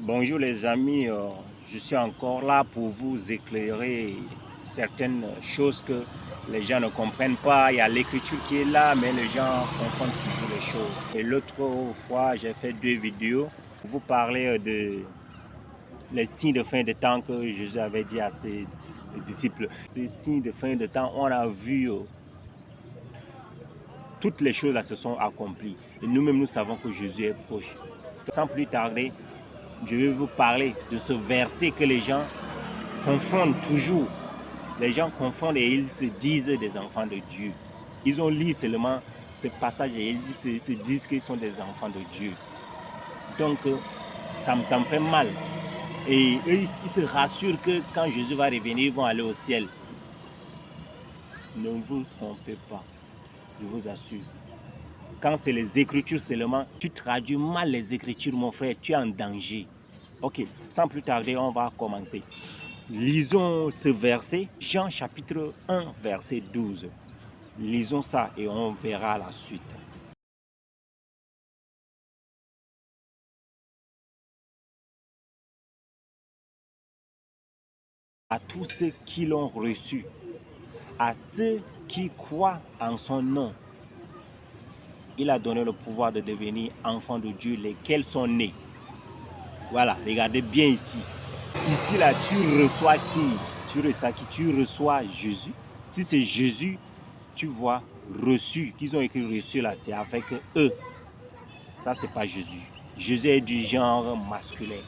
Bonjour les amis, je suis encore là pour vous éclairer certaines choses que les gens ne comprennent pas. Il y a l'écriture qui est là, mais les gens confondent toujours les choses. Et l'autre fois, j'ai fait 2 vidéos pour vous parler de les signes de fin de temps que Jésus avait dit à ses disciples. Ces signes de fin de temps, on a vu toutes les choses là se sont accomplies. Et nous-mêmes, nous savons que Jésus est proche. Sans plus tarder, je vais vous parler de ce verset que les gens confondent toujours. Les gens confondent et ils se disent des enfants de Dieu. Ils ont lu seulement ce passage et ils se disent qu'ils sont des enfants de Dieu. Donc, ça me fait mal. Et eux, ils se rassurent que quand Jésus va revenir, ils vont aller au ciel. Ne vous trompez pas, je vous assure. Quand c'est les Écritures seulement, tu traduis mal les Écritures, mon frère, tu es en danger. Ok, sans plus tarder, on va commencer. Lisons ce verset, Jean chapitre 1, verset 12. Lisons ça et on verra la suite. À tous ceux qui l'ont reçu, à ceux qui croient en son nom, il a donné le pouvoir de devenir enfants de Dieu, lesquels sont nés. Voilà, regardez bien ici. Ici, là, tu reçois qui? Tu reçois Jésus. Si c'est Jésus, tu vois reçu, qu'ils ont écrit reçu là, c'est avec eux. Ça, c'est pas Jésus. Jésus est du genre masculin.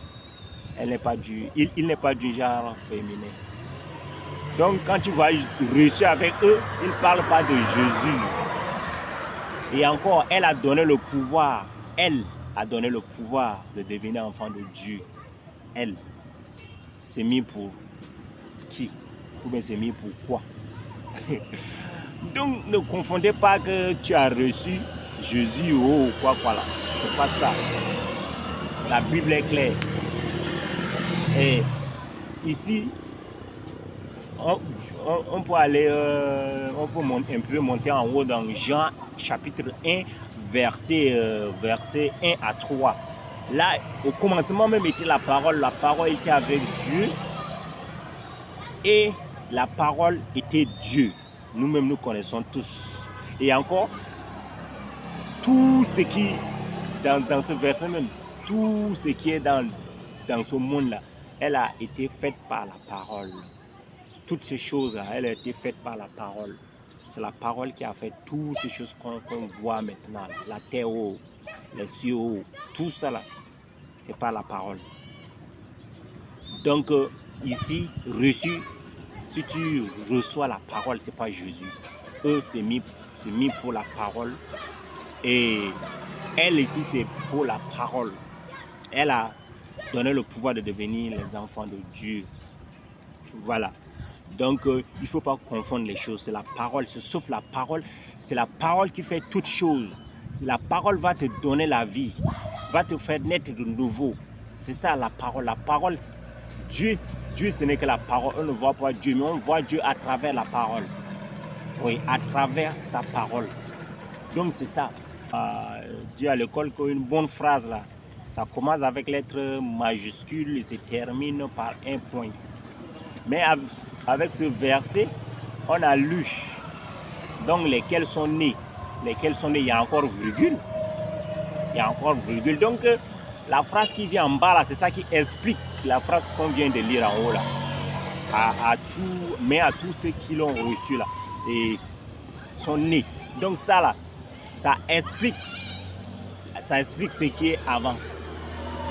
Il n'est pas du genre féminin. Donc, quand tu vois reçu avec eux, il ne parle pas de Jésus. Et encore, elle a donné le pouvoir. Elle a donné le pouvoir de devenir enfant de Dieu. Elle. C'est mis pour qui? Ou bien c'est mis pour quoi? Donc, ne confondez pas que tu as reçu Jésus ou quoi là. C'est pas ça. La Bible est claire. Et ici, on peut aller, on peut un peu monter en haut dans Jean chapitre 1, verset 1 à 3. Là, au commencement même était la parole était avec Dieu et la parole était Dieu. Nous-mêmes, nous connaissons tous. Et encore, tout ce qui, dans ce verset même, tout ce qui est dans ce monde-là, elle a été faite par la parole. Toutes ces choses-là, elles ont été faites par la parole. C'est la parole qui a fait toutes ces choses qu'on voit maintenant. La terre, les cieux, tout ça là, c'est par la parole. Donc ici, reçu, si tu reçois la parole, c'est pas Jésus. Eux, c'est mis pour la parole. Et elle ici, c'est pour la parole. Elle a donné le pouvoir de devenir les enfants de Dieu. Voilà. Donc, il ne faut pas confondre les choses. C'est la parole, sauf la parole. C'est la parole qui fait toutes choses. La parole va te donner la vie, va te faire naître de nouveau. C'est ça la parole. La parole, Dieu, ce n'est que la parole. On ne voit pas Dieu, mais on voit Dieu à travers la parole. Oui, à travers sa parole. Donc, c'est ça. Dieu à l'école, une bonne phrase là. Ça commence avec lettre majuscule et se termine par un point. Mais avec ce verset, on a lu. Donc, lesquels sont nés. Lesquels sont nés, il y a encore virgule. Il y a encore virgule. Donc, la phrase qui vient en bas, là, c'est ça qui explique la phrase qu'on vient de lire en haut, là. Mais à tous ceux qui l'ont reçu, là, et sont nés. Donc, ça, là, ça explique ce qui est avant.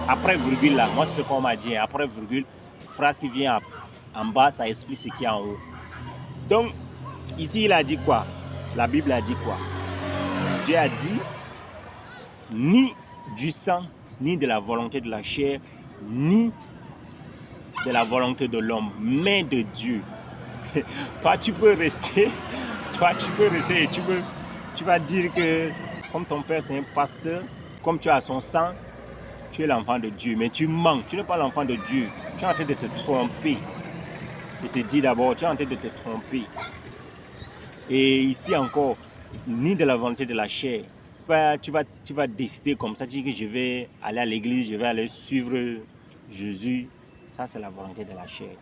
Après virgule, là, moi, c'est ce qu'on m'a dit. Après virgule, phrase qui vient en bas, ça explique ce qui est en haut. Donc, ici, il a dit quoi? La Bible a dit quoi? Dieu a dit, ni du sang, ni de la volonté de la chair, ni de la volonté de l'homme, mais de Dieu. Toi, tu peux rester et tu vas dire que comme ton père, c'est un pasteur, comme tu as son sang, tu es l'enfant de Dieu. Mais tu mens, tu n'es pas l'enfant de Dieu. Tu es en train de te tromper. Je te dis d'abord, tu es en train de te tromper. Et ici encore, ni de la volonté de la chair. Tu vas décider comme ça, tu dis que je vais aller à l'église, je vais aller suivre Jésus, ça c'est la volonté de la chair.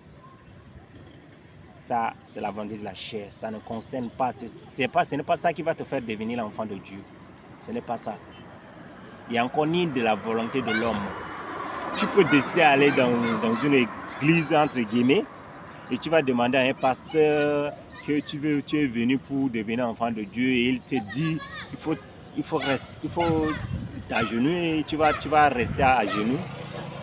Ça, c'est la volonté de la chair. Ça ne concerne pas. Ce n'est pas ça qui va te faire devenir l'enfant de Dieu. Ce n'est pas ça. Il n'y a encore ni de la volonté de l'homme. Tu peux décider d'aller dans une église, entre guillemets, et tu vas demander à un pasteur que tu es venu pour devenir enfant de Dieu, et il te dit il faut t'agenouiller, tu vas rester à genoux,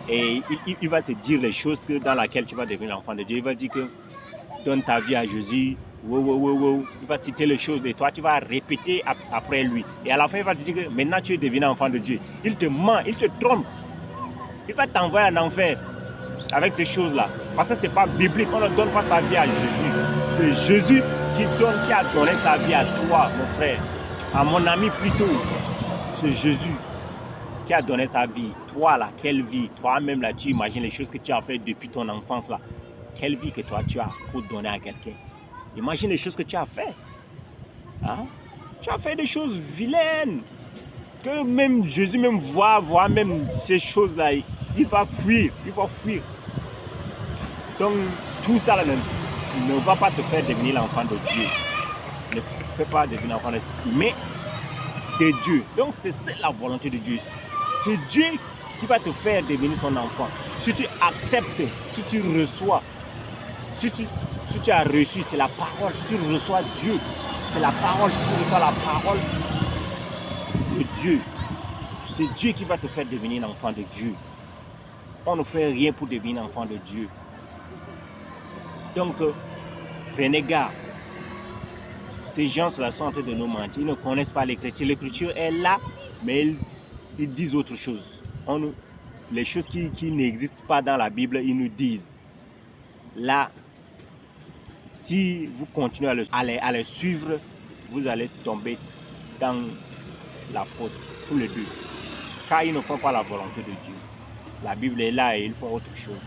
et il va te dire les choses dans lesquelles tu vas devenir l'enfant de Dieu. Il va dire que donne ta vie à Jésus. Il va citer les choses et toi tu vas répéter après lui. Et à la fin il va te dire que maintenant tu es devenu enfant de Dieu. Il te ment, il te trompe. Il va t'envoyer en enfer avec ces choses-là. Parce que ce n'est pas biblique. On ne donne pas sa vie à Jésus. C'est Jésus qui a donné sa vie à toi, mon frère. À mon ami plutôt. C'est Jésus qui a donné sa vie. Toi là, quelle vie? Toi-même là, tu imagines les choses que tu as fait depuis ton enfance là. Quelle vie que toi tu as pour donner à quelqu'un. Imagine les choses que tu as fait. Hein? Tu as fait des choses vilaines. Que même Jésus même voit même ces choses-là. Il va fuir. Il va fuir. Donc tout ça là, ne va pas te faire devenir l'enfant de Dieu. Ne fais pas devenir l'enfant de Dieu. Mais de Dieu. Donc c'est la volonté de Dieu. C'est Dieu qui va te faire devenir son enfant. Si tu acceptes, si tu reçois, si tu as reçu, c'est la parole. Si tu reçois Dieu, c'est la parole. Si tu reçois la parole de Dieu, c'est Dieu qui va te faire devenir l'enfant de Dieu. On ne fait rien pour devenir enfant de Dieu. Donc, prenez garde. Ces gens-là sont en train de nous mentir. Ils ne connaissent pas l'Écriture. L'Écriture est là, mais ils disent autre chose. Les choses qui n'existent pas dans la Bible, ils nous disent. Là, si vous continuez à les suivre, vous allez tomber dans la fosse, tous les deux. Car ils ne font pas la volonté de Dieu. La Bible est là et ils font autre chose.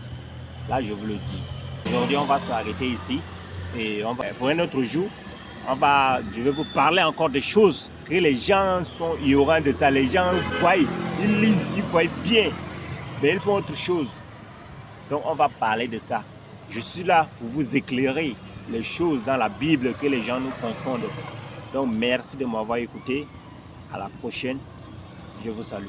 Là, je vous le dis. Aujourd'hui, on va s'arrêter ici. Et pour un autre jour, je vais vous parler encore des choses que les gens sont ignorants de ça. Les gens voient, ils lisent, ils voient bien. Mais ils font autre chose. Donc, on va parler de ça. Je suis là pour vous éclairer les choses dans la Bible que les gens nous confondent. Donc, merci de m'avoir écouté. À la prochaine. Je vous salue.